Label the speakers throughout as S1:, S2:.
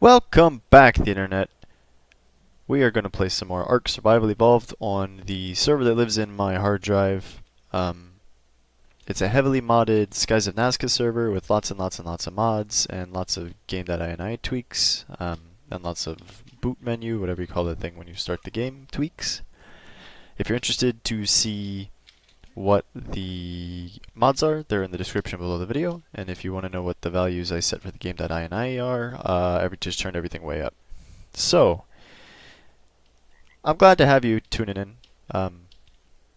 S1: Welcome back, the internet. We are going to play some more ARK Survival Evolved on the server that lives in my hard drive. It's a heavily modded Skies of Nazca server with lots and lots and lots of mods and lots of game.ini tweaks and lots of boot menu, whatever you call the thing when you start the game, tweaks. If you're interested to see what the mods are, they're in the description below the video, and if you want to know what the values I set for the game.ini are, just turned everything way up. So, I'm glad to have you tuning in.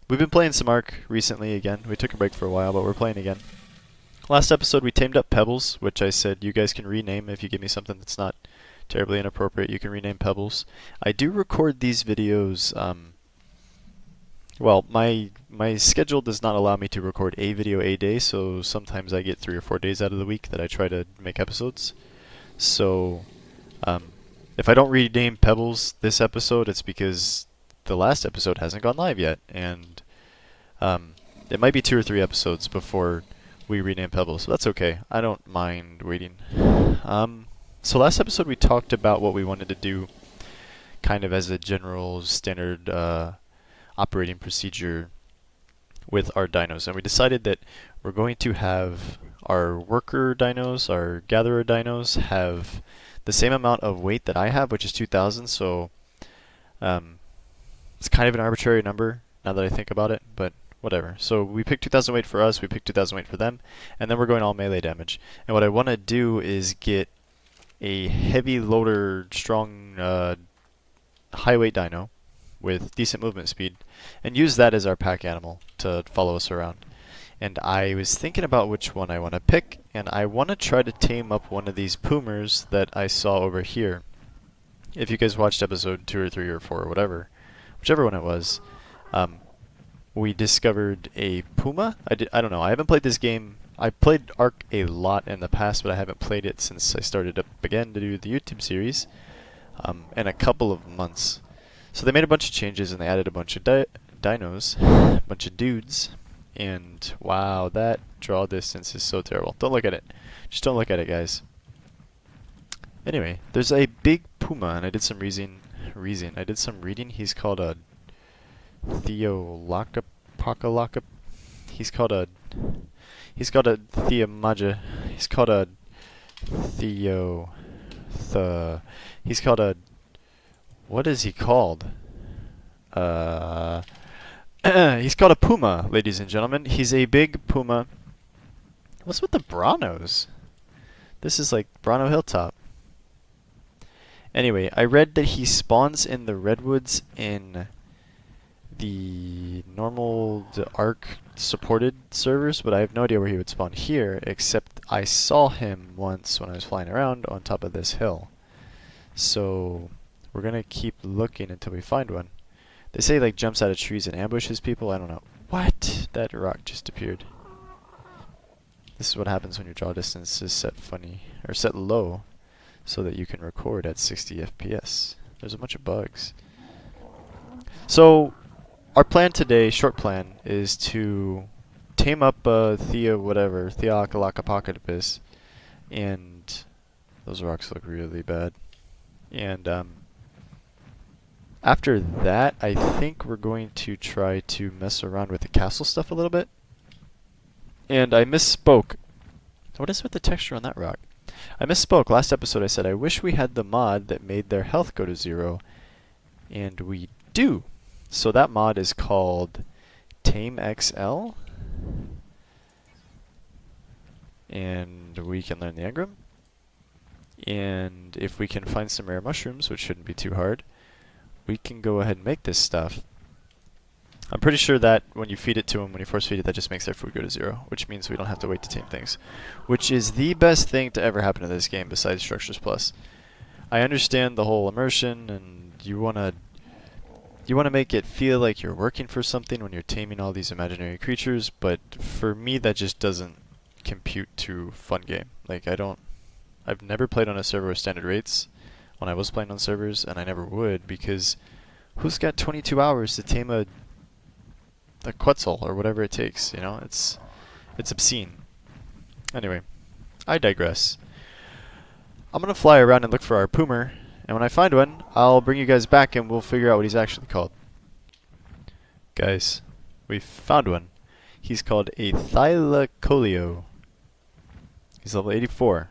S1: We've been playing some ARK recently again. We took a break for a while, but we're playing again. Last episode we tamed up Pebbles, which I said you guys can rename if you give me something that's not terribly inappropriate. You can rename Pebbles. I do record these videos. Well, my schedule does not allow me to record a video a day, so sometimes I get 3 or 4 days out of the week that I try to make episodes. So, if I don't rename Pebbles this episode, it's because the last episode hasn't gone live yet, and it might be 2 or 3 episodes before we rename Pebbles, so that's okay. I don't mind waiting. So last episode we talked about what we wanted to do kind of as a general standard operating procedure with our dinos, and we decided that we're going to have our worker dinos, our gatherer dinos, have the same amount of weight that I have, which is 2,000, so it's kind of an arbitrary number now that I think about it, but whatever. So we picked 2,000 weight for us, we picked 2,000 weight for them, and then we're going all melee damage. And what I want to do is get a heavy loader, strong, high weight dino with decent movement speed, and use that as our pack animal to follow us around. And I was thinking about which one I want to pick, and I want to try to tame up one of these Poomers that I saw over here. If you guys watched episode 2 or 3 or 4 or whatever, whichever one it was, we discovered a Puma. I don't know, I haven't played this game. I played ARK a lot in the past, but I haven't played it since I started up again to do the YouTube series in a couple of months. So they made a bunch of changes and they added a bunch of dinos, a bunch of dudes, and wow, that draw distance is so terrible. Don't look at it. Just don't look at it, guys. Anyway, there's a big Puma, and I did some reading. He's called a Thylacoleo. He's called a Theamaja. He's called a He's called a, what is he called? He's called a Puma, ladies and gentlemen. He's a big Puma. What's with the Branos? This is like Brano Hilltop. Anyway, I read that he spawns in the redwoods in the normal ARK supported servers, but I have no idea where he would spawn here, except I saw him once when I was flying around on top of this hill. So we're gonna keep looking until we find one. They say like jumps out of trees and ambushes people. I don't know. What? That rock just appeared. This is what happens when your draw distance is set set low, so that you can record at 60 FPS. There's a bunch of bugs. So our plan today, short plan, is to tame up Thylacoleo, and those rocks look really bad. And after that, I think we're going to try to mess around with the castle stuff a little bit. And I misspoke. What is with the texture on that rock? I misspoke. Last episode I said I wish we had the mod that made their health go to 0. And we do. So that mod is called Tame XL. And we can learn the engram. And if we can find some rare mushrooms, which shouldn't be too hard, we can go ahead and make this stuff. I'm pretty sure that when you feed it to them, when you force feed it, that just makes their food go to 0, which means we don't have to wait to tame things. Which is the best thing to ever happen to this game besides Structures Plus. I understand the whole immersion, and you wanna make it feel like you're working for something when you're taming all these imaginary creatures, but for me that just doesn't compute to fun game. Like I've never played on a server with standard rates when I was playing on servers, and I never would, because who's got 22 hours to tame a Quetzal or whatever it takes, you know? It's obscene. Anyway, I digress. I'm gonna fly around and look for our poomer, and when I find one, I'll bring you guys back and we'll figure out what he's actually called. Guys, we found one. He's called a Thylacoleo. He's level 84,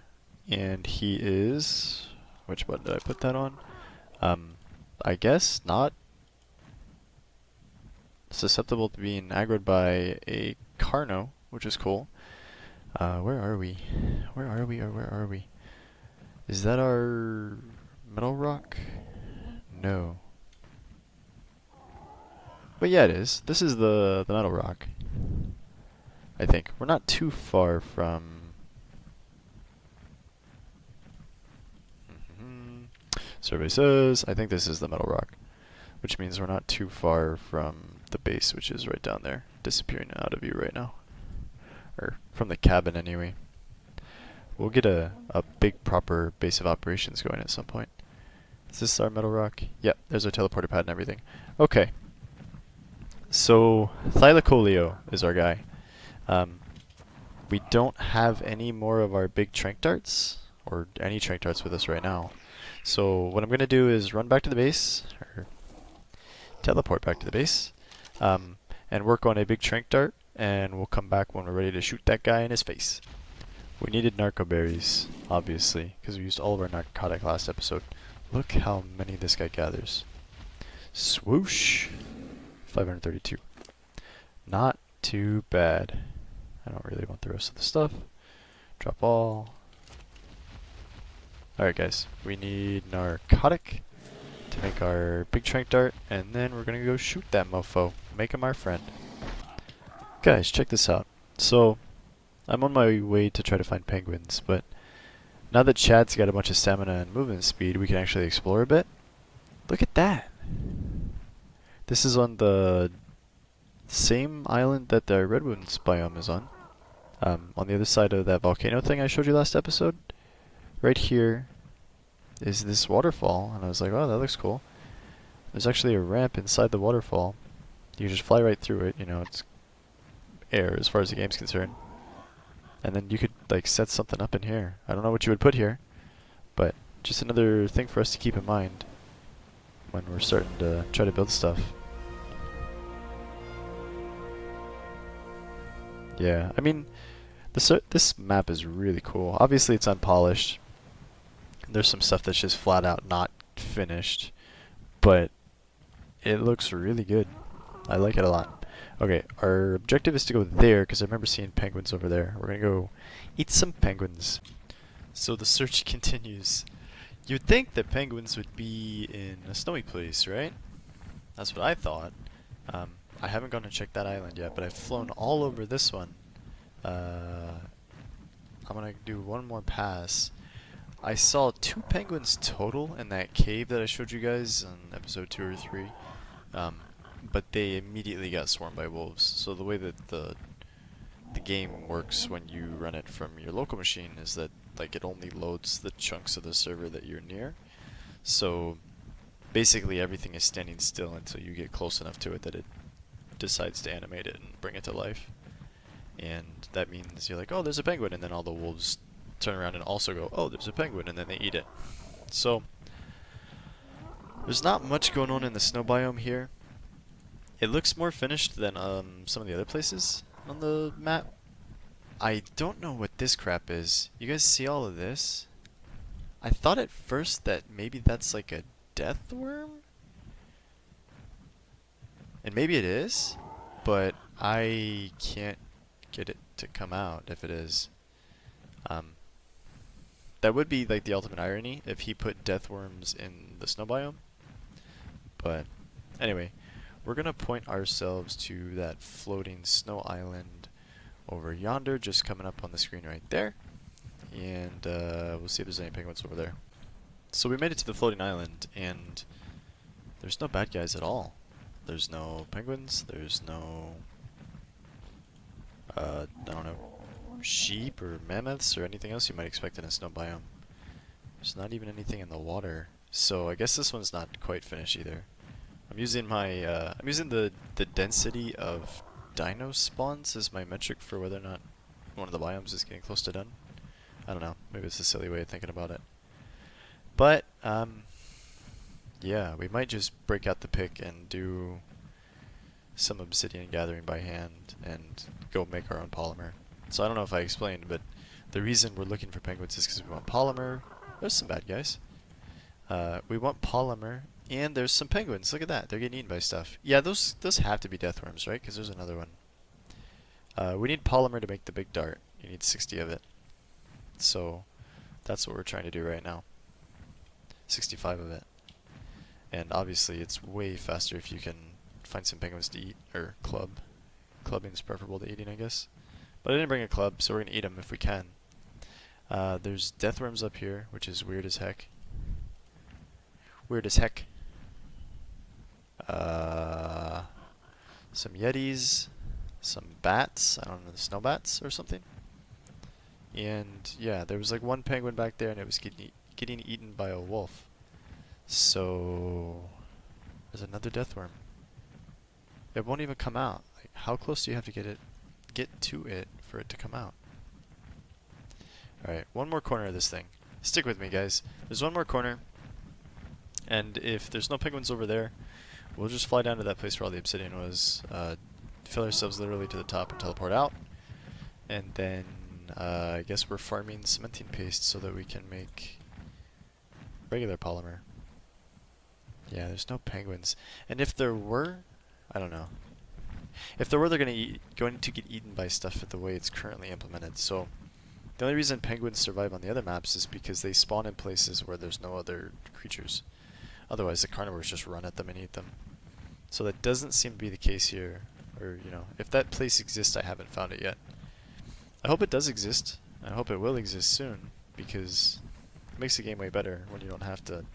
S1: and he is... which button did I put that on? I guess not susceptible to being aggroed by a Carno, which is cool. Where are we? Where are we, or where are we? Is that our metal rock? No. But yeah, it is. This is the metal rock. I think. We're not too far from... Survey says, I think this is the metal rock. Which means we're not too far from the base, which is right down there. Disappearing out of view right now. Or from the cabin anyway. We'll get a big proper base of operations going at some point. Is this our metal rock? Yep, there's our teleporter pad and everything. Okay. So, Thylacoleo is our guy. We don't have any more of our big trank darts, or any trank darts with us right now. So what I'm going to do is run back to the base, or teleport back to the base, and work on a big trank dart, and we'll come back when we're ready to shoot that guy in his face. We needed narco berries, obviously, because we used all of our narcotic last episode. Look how many this guy gathers. Swoosh! 532. Not too bad. I don't really want the rest of the stuff. Drop all. Alright guys, we need narcotic to make our big trank dart, and then we're gonna go shoot that mofo. Make him our friend. Guys, check this out. So, I'm on my way to try to find penguins, but now that Chad's got a bunch of stamina and movement speed, we can actually explore a bit. Look at that! This is on the same island that the Redwoods biome is on. On the other side of that volcano thing I showed you last episode. Right here is this waterfall, and I was like, oh, that looks cool. There's actually a ramp inside the waterfall. You can just fly right through it, you know, it's air as far as the game's concerned. And then you could, like, set something up in here. I don't know what you would put here, but just another thing for us to keep in mind when we're starting to try to build stuff. Yeah, I mean, this map is really cool. Obviously it's unpolished. There's some stuff that's just flat out not finished, but it looks really good. I like it a lot. Okay, our objective is to go there, because I remember seeing penguins over there. We're gonna go eat some penguins. So the search continues. You'd think that penguins would be in a snowy place, right? That's what I thought. I haven't gone to check that island yet, but I've flown all over this one. I'm gonna do one more pass. I saw 2 penguins total in that cave that I showed you guys in episode 2 or 3. But they immediately got swarmed by wolves. So the way that the game works when you run it from your local machine is that, like, it only loads the chunks of the server that you're near. So basically everything is standing still until you get close enough to it that it decides to animate it and bring it to life. And that means you're like, oh, there's a penguin, and then all the wolves turn around and also go, oh, there's a penguin, and then they eat it. So there's not much going on in the snow biome here. It looks more finished than some of the other places on the map. I don't know what this crap is. You guys see all of this? I thought at first that maybe that's like a death worm? And maybe it is, but I can't get it to come out if it is. That would be like the ultimate irony if he put death worms in the snow biome. But anyway, we're gonna point ourselves to that floating snow island over yonder, just coming up on the screen right there. And we'll see if there's any penguins over there. So we made it to the floating island, and there's no bad guys at all. There's no penguins, there's no, I don't know, sheep or mammoths or anything else you might expect in a snow biome. There's not even anything in the water, so I guess this one's not quite finished either. I'm using my, I'm using the density of dino spawns as my metric for whether or not one of the biomes is getting close to done. I don't know, maybe it's a silly way of thinking about it. But, yeah, we might just break out the pick and do some obsidian gathering by hand and go make our own polymer. So I don't know if I explained, but the reason we're looking for penguins is because we want polymer. There's some bad guys. We want polymer, and there's some penguins. Look at that. They're getting eaten by stuff. Yeah, those have to be deathworms, right? Because there's another one. We need polymer to make the big dart. You need 60 of it. So that's what we're trying to do right now. 65 of it. And obviously it's way faster if you can find some penguins to eat, or club. Clubbing is preferable to eating, I guess. But I didn't bring a club, so we're going to eat them if we can. There's deathworms up here, which is weird as heck. Weird as heck. Some yetis, some bats, I don't know, snow bats or something. And yeah, there was like one penguin back there and it was getting eaten by a wolf. So there's another deathworm. It won't even come out. Like, how close do you have to get to it for it to come out? Alright, one more corner of this thing. Stick with me, guys. There's one more corner, and if there's no penguins over there, we'll just fly down to that place where all the obsidian was, fill ourselves literally to the top and teleport out, and then I guess we're farming cementing paste so that we can make regular polymer. Yeah, there's no penguins. And if there were, I don't know. If there were, they're going to get eaten by stuff the way it's currently implemented. So the only reason penguins survive on the other maps is because they spawn in places where there's no other creatures. Otherwise, the carnivores just run at them and eat them. So that doesn't seem to be the case here. Or, you know, if that place exists, I haven't found it yet. I hope it does exist. I hope it will exist soon, because it makes the game way better when you don't have to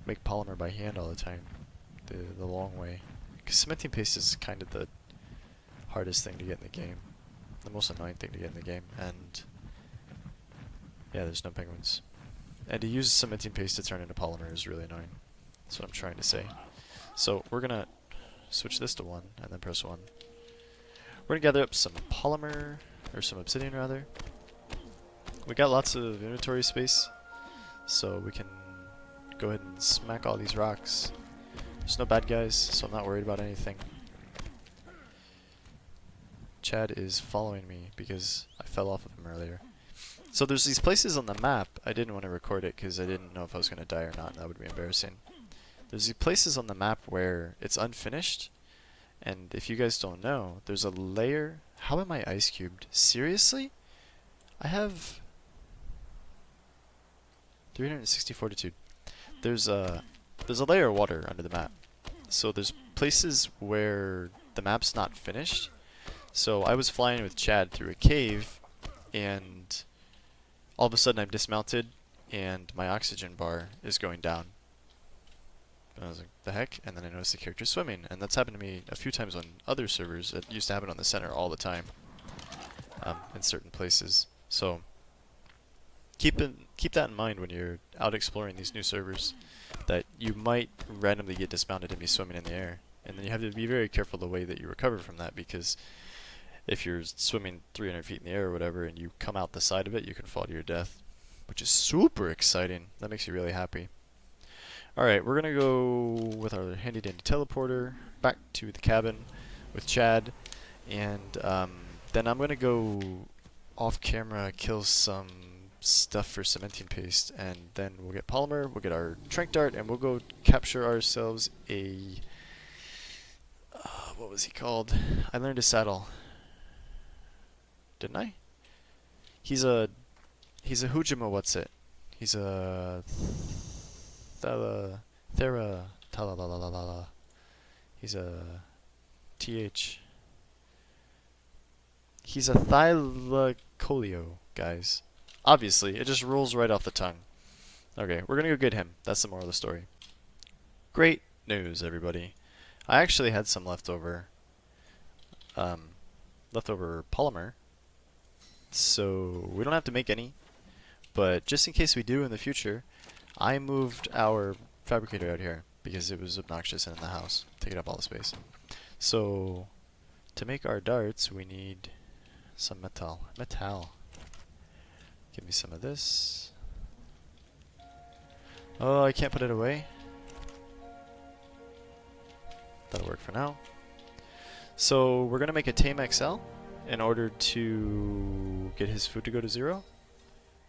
S1: make polymer by hand all the time, the long way. Because cementing paste is kind of the hardest thing to get in the game, the most annoying thing to get in the game, and yeah, there's no penguins. And to use cementing paste to turn into polymer is really annoying. That's what I'm trying to say. So we're gonna switch this to 1 and then press 1. We're gonna gather up some polymer, or some obsidian rather. We got lots of inventory space, so we can go ahead and smack all these rocks. There's no bad guys, so I'm not worried about anything. Chad is following me because I fell off of him earlier. So there's these places on the map. I didn't want to record it because I didn't know if I was going to die or not, and that would be embarrassing. There's these places on the map where it's unfinished, and if you guys don't know, there's a layer. How am I ice cubed? Seriously? I have 360 fortitude. There's a layer of water under the map. So there's places where the map's not finished. So I was flying with Chad through a cave, and all of a sudden I'm dismounted and my oxygen bar is going down. And I was like, the heck? And then I noticed the character swimming, and that's happened to me a few times on other servers. It used to happen on the center all the time, in certain places. So keep that in mind when you're out exploring these new servers, that you might randomly get dismounted and be swimming in the air. And then you have to be very careful the way that you recover from that, because if you're swimming 300 feet in the air or whatever and you come out the side of it, you can fall to your death, which is super exciting. That makes you really happy. Alright, we're going to go with our handy dandy teleporter back to the cabin with Chad, and then I'm going to go off camera, kill some stuff for cementing paste, and then we'll get polymer, we'll get our trank dart, and we'll go capture ourselves a... what was he called? I learned a saddle. Didn't I? He's a Hujima what's it? He's a... Thera... He's a... TH... He's a Thylacoleo, guys. Obviously, it just rolls right off the tongue. Okay, we're gonna go get him. That's the moral of the story. Great news, everybody. I actually had some leftover polymer, so we don't have to make any, but just in case we do in the future, I moved our fabricator out here because it was obnoxious and in the house, taking up all the space. So to make our darts, we need some metal. Give me some of this. Oh, I can't put it away. That'll work for now. So we're gonna make a tame XL in order to get his food to go to 0.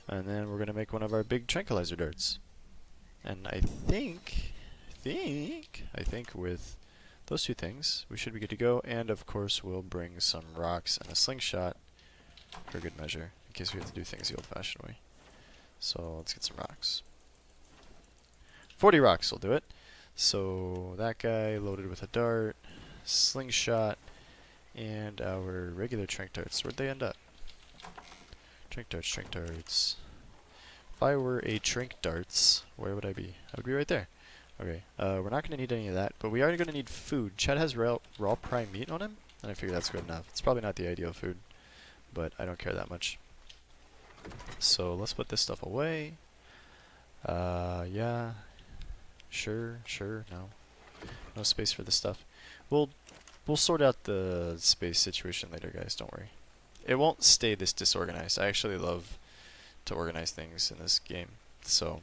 S1: And then we're gonna make one of our big tranquilizer darts. And I think with those two things, we should be good to go. And of course, we'll bring some rocks and a slingshot for good measure, in case we have to do things the old-fashioned way. So let's get some rocks. 40 rocks will do it. So that guy loaded with a dart, slingshot, and our regular trank darts. Where'd they end up? Trank darts, trank darts. If I were a trank darts, where would I be? I would be right there. Okay, we're not going to need any of that, but we are going to need food. Chad has raw prime meat on him, and I figure that's good enough. It's probably not the ideal food, but I don't care that much. So let's put this stuff away. Yeah. Sure, no. No space for this stuff. We'll sort out the space situation later, guys, don't worry. It won't stay this disorganized. I actually love to organize things in this game. So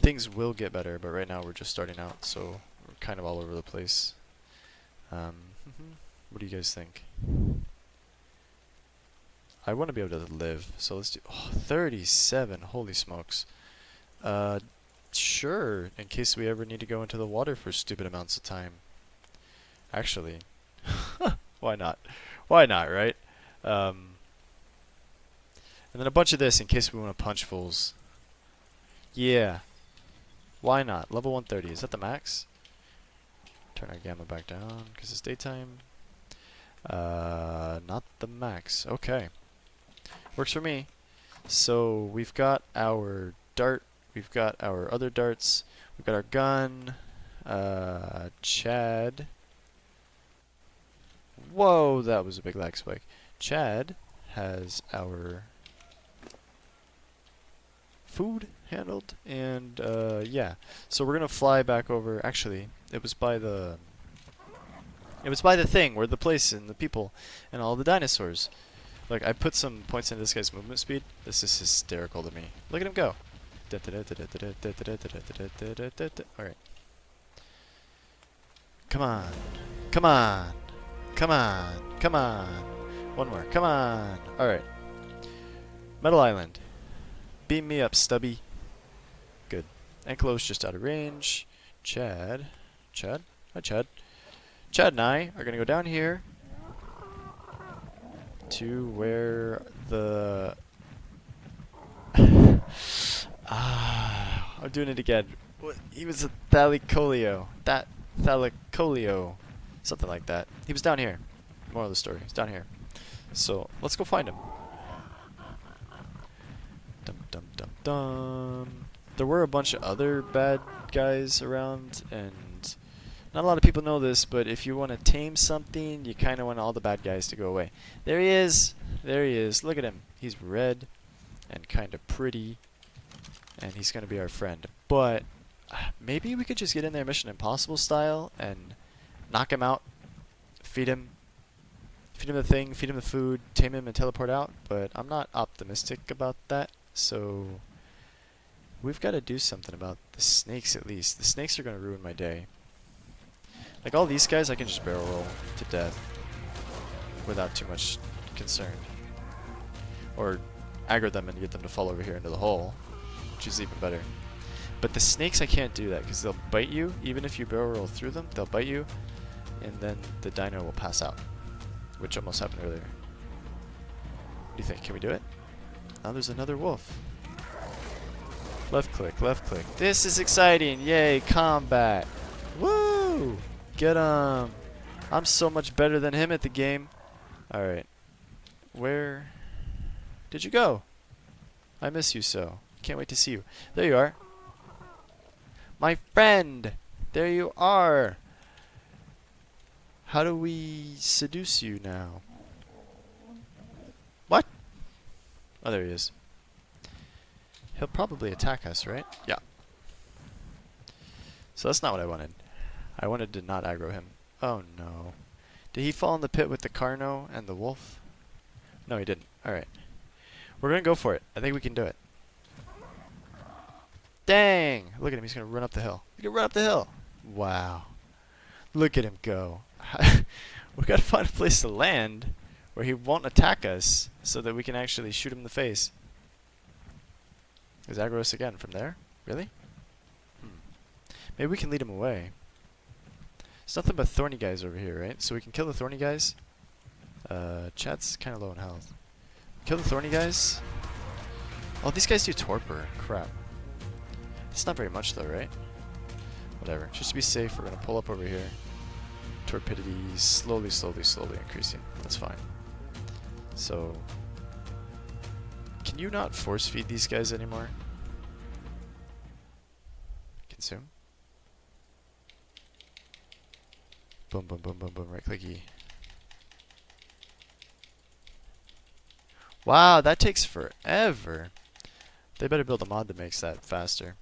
S1: things will get better, but right now we're just starting out, so we're kind of all over the place. What do you guys think? I want to be able to live, so let's do 37. Holy smokes. Sure, in case we ever need to go into the water for stupid amounts of time. Actually, why not? Why not, right? And then a bunch of this in case we want to punch fools. Yeah. Why not? Level 130. Is that the max? Turn our gamma back down because it's daytime. Not the max. Okay. Works for me. So we've got our dart. We've got our other darts. We've got our gun. Chad. Whoa, that was a big lag spike. Chad has our food handled, and yeah. So we're gonna fly back over. Actually, it was by the thing where the place and the people and all the dinosaurs. Like, I put some points into this guy's movement speed. This is hysterical to me. Look at him go. Alright. Come on. Come on. Come on. Come on. One more. Come on. Alright. Metal Island. Beam me up, Stubby. Good. Ankylo's just out of range. Chad. Hi, Chad. Chad and I are going to go down here to where the... I'm doing it again. He was a Thylacoleo. Thylacoleo. Something like that. He was down here. Moral of the story. He's down here. So, let's go find him. Dum dum dum dum. There were a bunch of other bad guys around, and not a lot of people know this, but if you want to tame something, you kind of want all the bad guys to go away. There he is. There he is. Look at him. He's red and kind of pretty, and he's going to be our friend. But maybe we could just get in there Mission Impossible style and knock him out, feed him the thing, feed him the food, tame him and teleport out, but I'm not optimistic about that, so we've got to do something about the snakes at least. The snakes are going to ruin my day. Like, all these guys I can just barrel roll to death without too much concern. Or aggro them and get them to fall over here into the hole, which is even better. But the snakes I can't do that because they'll bite you. Even if you barrel roll through them, they'll bite you, and then the dino will pass out, which almost happened earlier. What do you think? Can we do it? Now there's another wolf. Left click, left click. This is exciting! Yay, combat! Woo! Get him! I'm so much better than him at the game. Alright. Where did you go? I miss you so. Can't wait to see you. There you are. My friend! There you are! How do we seduce you now? What? Oh, there he is. He'll probably attack us, right? Yeah. So that's not what I wanted. I wanted to not aggro him. Oh no. Did he fall in the pit with the Carno and the wolf? No, he didn't. Alright. We're gonna go for it. I think we can do it. Dang! Look at him, he's gonna run up the hill. He's gonna run up the hill! Wow. Look at him go. We gotta find a place to land where he won't attack us so that we can actually shoot him in the face. Is aggro us again from there? Really? Maybe we can lead him away. There's nothing but thorny guys over here, right? So we can kill the thorny guys. Chat's kind of low in health. Kill the thorny guys. Oh, these guys do torpor. Crap. It's not very much though, right? Whatever. Just to be safe, we're gonna pull up over here. Torpidity slowly increasing. That's fine. So, can you not force feed these guys anymore? Consume. Boom, boom, boom, boom, boom. Right clicky. Wow, that takes forever. They better build a mod that makes that faster.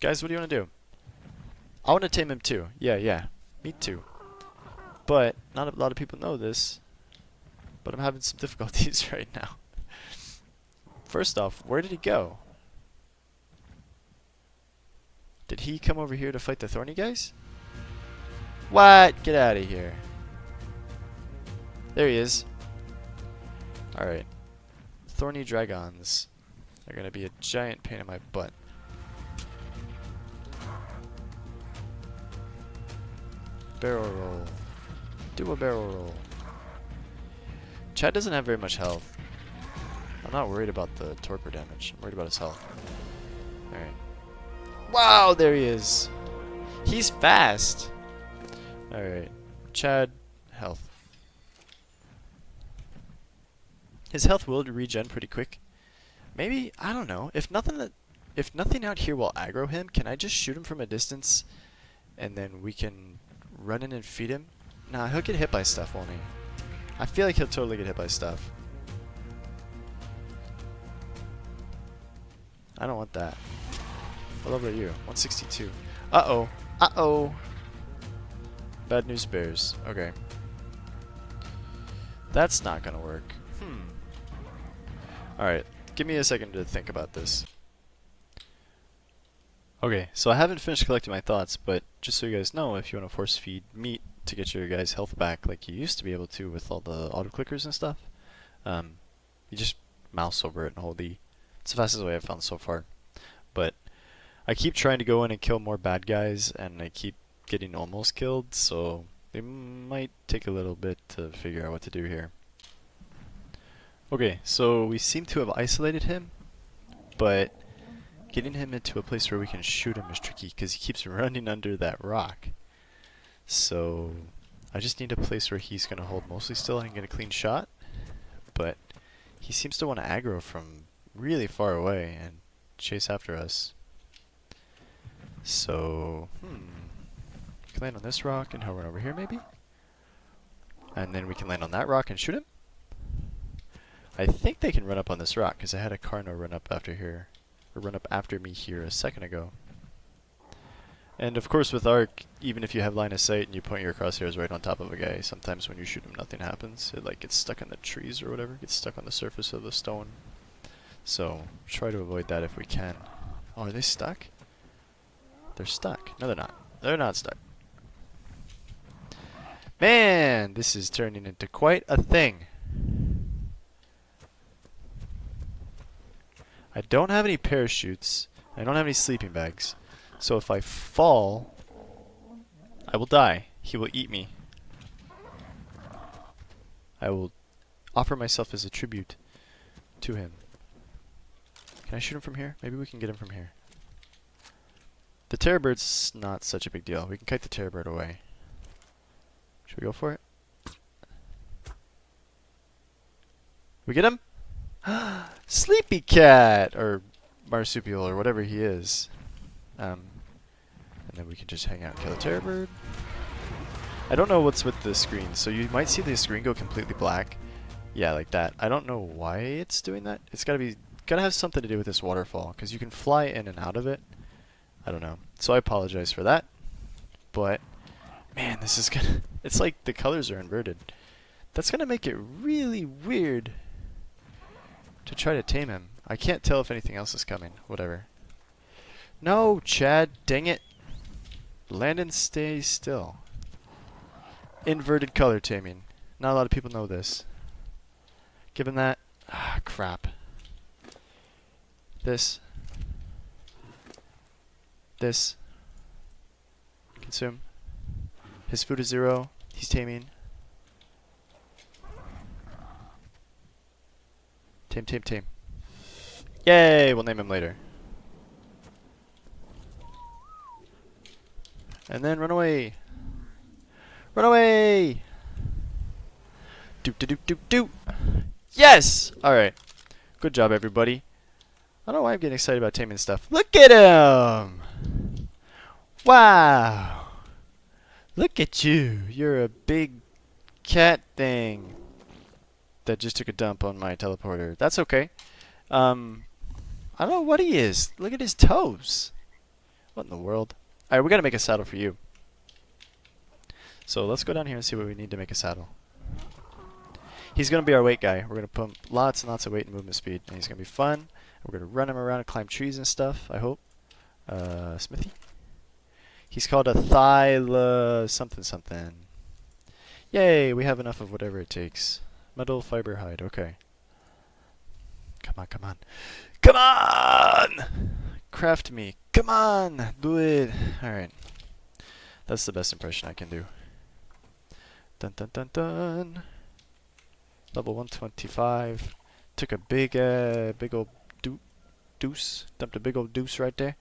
S1: Guys, what do you want to do? I want to tame him too. Yeah. Me too. But not a lot of people know this. But I'm having some difficulties right now. First off, where did he go? Did he come over here to fight the thorny guys? What? Get out of here. There he is. Alright. Thorny dragons are going to be a giant pain in my butt. Barrel roll. Do a barrel roll. Chad doesn't have very much health. I'm not worried about the torpor damage. I'm worried about his health. Alright. Wow, there he is. He's fast. Alright. Chad, health. His health will regen pretty quick. Maybe, I don't know. If nothing out here will aggro him, can I just shoot him from a distance and then we can run in and feed him? Nah, he'll get hit by stuff, won't he? I feel like he'll totally get hit by stuff. I don't want that. What level are you? 162. Uh-oh. Uh-oh. Bad news bears. Okay. That's not gonna work. Alright. Give me a second to think about this. Okay, so I haven't finished collecting my thoughts, but just so you guys know, if you want to force feed meat to get your guys' health back like you used to be able to with all the auto-clickers and stuff, you just mouse over it and hold E. It's the fastest way I've found so far. But I keep trying to go in and kill more bad guys, and I keep getting almost killed, so it might take a little bit to figure out what to do here. Okay, so we seem to have isolated him, but getting him into a place where we can shoot him is tricky because he keeps running under that rock. So I just need a place where he's going to hold mostly still and get a clean shot, but he seems to want to aggro from really far away and chase after us. So, we can land on this rock and hover over here maybe? And then we can land on that rock and shoot him? I think they can run up on this rock because I had a Carno run up after here, or run up after me here a second ago. And of course with ARK, even if you have line of sight and you point your crosshairs right on top of a guy, sometimes when you shoot him nothing happens. It like gets stuck in the trees or whatever, gets stuck on the surface of the stone. So try to avoid that if we can. Oh, are they stuck? They're stuck. No, they're not. They're not stuck. Man, this is turning into quite a thing. I don't have any parachutes. I don't have any sleeping bags. So if I fall, I will die. He will eat me. I will offer myself as a tribute to him. Can I shoot him from here? Maybe we can get him from here. The terror bird's not such a big deal. We can kite the terror bird away. Should we go for it? We get him? Sleepy cat! Or marsupial, or whatever he is. And then we can just hang out and kill a terror bird. I don't know what's with the screen, so you might see the screen go completely black. Yeah, like that. I don't know why it's doing that. It's gotta have something to do with this waterfall, because you can fly in and out of it. I don't know. So I apologize for that. But, man, this is gonna... It's like the colors are inverted. That's gonna make it really weird to try to tame him. I can't tell if anything else is coming. Whatever. No, Chad. Dang it. Landon, stay still. Inverted color taming. Not a lot of people know this. Give him that. Ah, crap. This. This. Consume. His food is 0. He's taming. Tame, tame, tame. Yay! We'll name him later. And then run away. Run away! Doop, doop, doop, doop, doop. Yes! Alright. Good job, everybody. I don't know why I'm getting excited about taming stuff. Look at him! Wow! Look at you. You're a big cat thing that just took a dump on my teleporter. That's okay. I don't know what he is. Look at his toes. What in the world? Alright, we gotta make a saddle for you. So let's go down here and see what we need to make a saddle. He's gonna be our weight guy. We're gonna put lots and lots of weight and movement speed, and he's gonna be fun. We're gonna run him around and climb trees and stuff, I hope. Smithy? He's called a something something. Yay, we have enough of whatever it takes. Metal, fiber, hide, okay. Come on, come on. Come on! Craft me. Come on! Do it! Alright. That's the best impression I can do. Dun dun dun dun! Level 125. Took a big old deuce. Dumped a big old deuce right there.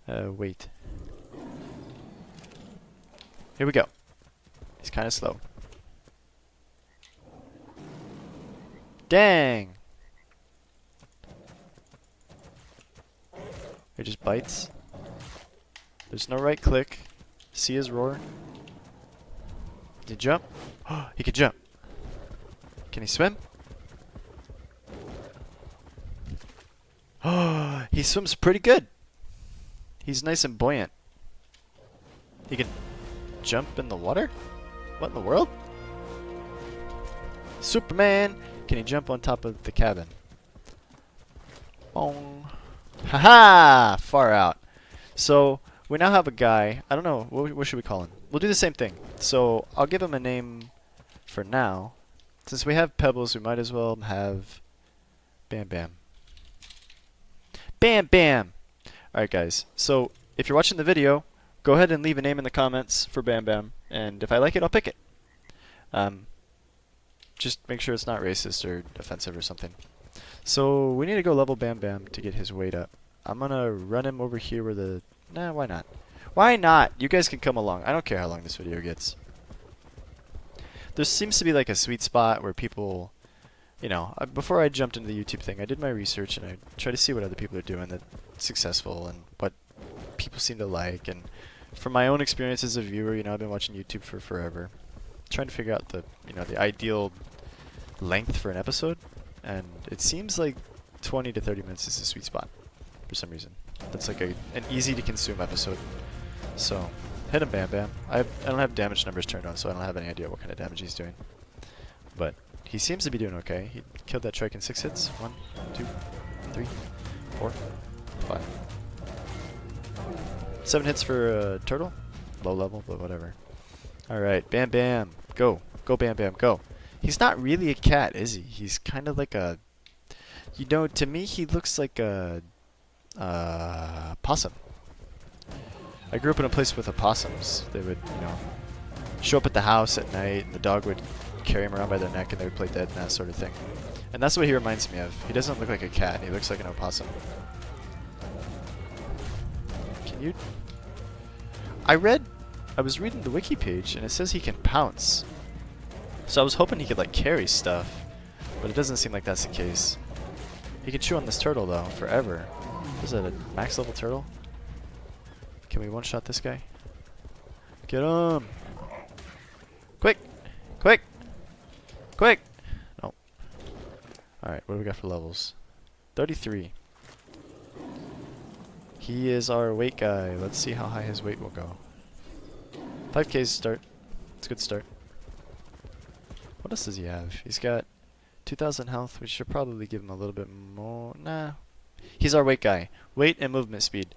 S1: Wait. Here we go. He's kind of slow. Dang! He just bites. There's no right click. See his roar. Did he jump? Oh, he can jump. Can he swim? Oh, he swims pretty good. He's nice and buoyant. He can jump in the water? What in the world? Superman! Can he jump on top of the cabin? Bong. Haha! Far out. So, we now have a guy. I don't know. What should we call him? We'll do the same thing. So, I'll give him a name for now. Since we have pebbles, we might as well have Bam Bam. Bam Bam! Alright guys, so if you're watching the video, go ahead and leave a name in the comments for Bam Bam, and if I like it, I'll pick it. Just make sure it's not racist or offensive or something. So we need to go level Bam Bam to get his weight up. I'm gonna run him over here where the... Nah, why not? Why not? You guys can come along. I don't care how long this video gets. There seems to be like a sweet spot where people... You know, before I jumped into the YouTube thing, I did my research and I tried to see what other people are doing that's successful and what people seem to like. And from my own experience as a viewer, you know, I've been watching YouTube for forever, trying to figure out the, you know, the ideal length for an episode. And it seems like 20 to 30 minutes is the sweet spot for some reason. That's like an easy to consume episode. So, hit him, Bam Bam. I don't have damage numbers turned on, so I don't have any idea what kind of damage he's doing. But he seems to be doing okay. He killed that trike in 6 hits. 1, 2, 3, 4, 5. 7 hits for turtle. Low level, but whatever. Alright, Bam Bam. Go. Go Bam Bam, go. He's not really a cat, is he? He's kind of like a... You know, to me he looks like a... possum. I grew up in a place with opossums. They would, you know, show up at the house at night, and the dog would carry him around by their neck, and they would play dead and that sort of thing. And that's what he reminds me of. He doesn't look like a cat. He looks like an opossum. Can you... I was reading the wiki page, and it says he can pounce. So I was hoping he could, like, carry stuff, but it doesn't seem like that's the case. He can chew on this turtle, though, forever. Is that a max level turtle? Can we one-shot this guy? Get him! Quick! Quick! Quick! No. Alright, what do we got for levels? 33. He is our weight guy. Let's see how high his weight will go. 5K's start. It's a good start. What else does he have? He's got 2,000 health. We should probably give him a little bit more. Nah. He's our weight guy. Weight and movement speed.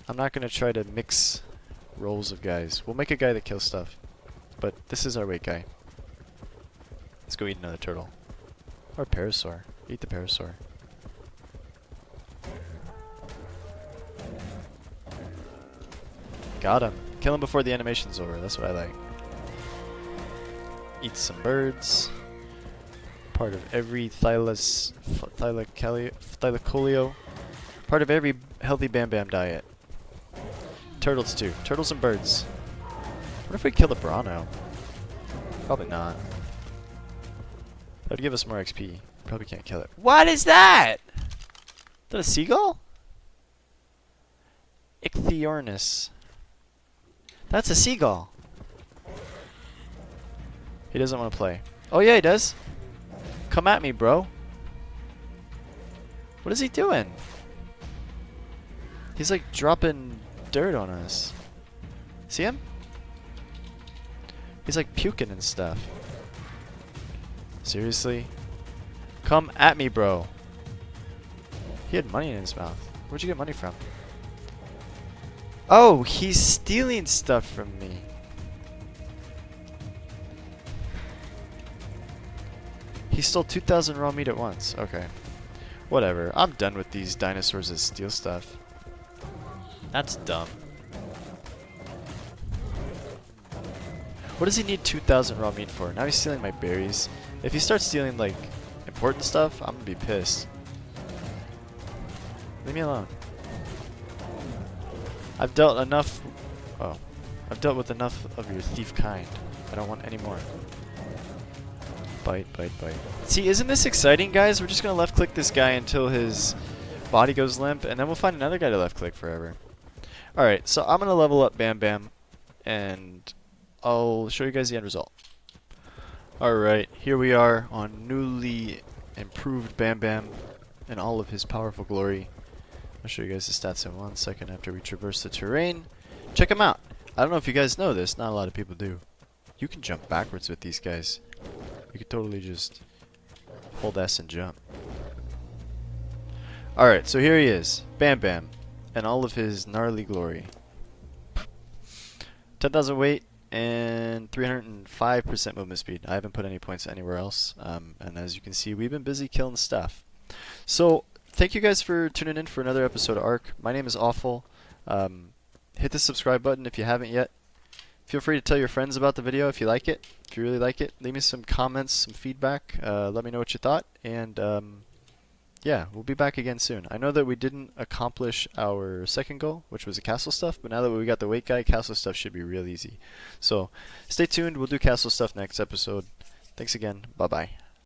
S1: I'm not going to try to mix roles of guys. We'll make a guy that kills stuff. But this is our weight guy. Let's go eat another turtle. Or parasaur. Eat the parasaur. Got him. Kill him before the animation's over. That's what I like. Eat some birds. Part of every Thylacoleo. Part of every healthy Bam Bam diet. Turtles too. Turtles and birds. What if we kill the Brano? Probably not. That would give us more XP. Probably can't kill it. What is that? Is that a seagull? Ichthyornis. That's a seagull. He doesn't want to play. Oh yeah, he does. Come at me, bro. What is he doing? He's like dropping dirt on us. See him? He's like puking and stuff. Seriously? Come at me, bro. He had money in his mouth. Where'd you get money from? Oh, he's stealing stuff from me. He stole 2,000 raw meat at once. Okay. Whatever. I'm done with these dinosaurs that steal stuff. That's dumb. What does he need 2,000 raw meat for? Now he's stealing my berries. If he starts stealing, like, important stuff, I'm gonna be pissed. Leave me alone. I've dealt enough... Oh. I've dealt with enough of your thief kind. I don't want any more. Bite, bite, bite. See, isn't this exciting, guys? We're just gonna left-click this guy until his body goes limp, and then we'll find another guy to left-click forever. Alright, so I'm gonna level up Bam Bam, and I'll show you guys the end result. Alright, here we are on newly improved Bam Bam in all of his powerful glory. I'll show you guys the stats in 1 second after we traverse the terrain. Check him out. I don't know if you guys know this, not a lot of people do. You can jump backwards with these guys. You could totally just hold S and jump. Alright, so here he is, Bam Bam, and all of his gnarly glory. 10,000 weight and 305% movement speed. I haven't put any points anywhere else, and as you can see, we've been busy killing stuff. So, thank you guys for tuning in for another episode of ARK. My name is Awfl. Hit the subscribe button if you haven't yet. Feel free to tell your friends about the video if you like it. If you really like it, leave me some comments, some feedback. Let me know what you thought. And yeah, we'll be back again soon. I know that we didn't accomplish our second goal, which was the castle stuff. But now that we got the weight guy, castle stuff should be real easy. So stay tuned. We'll do castle stuff next episode. Thanks again. Bye-bye.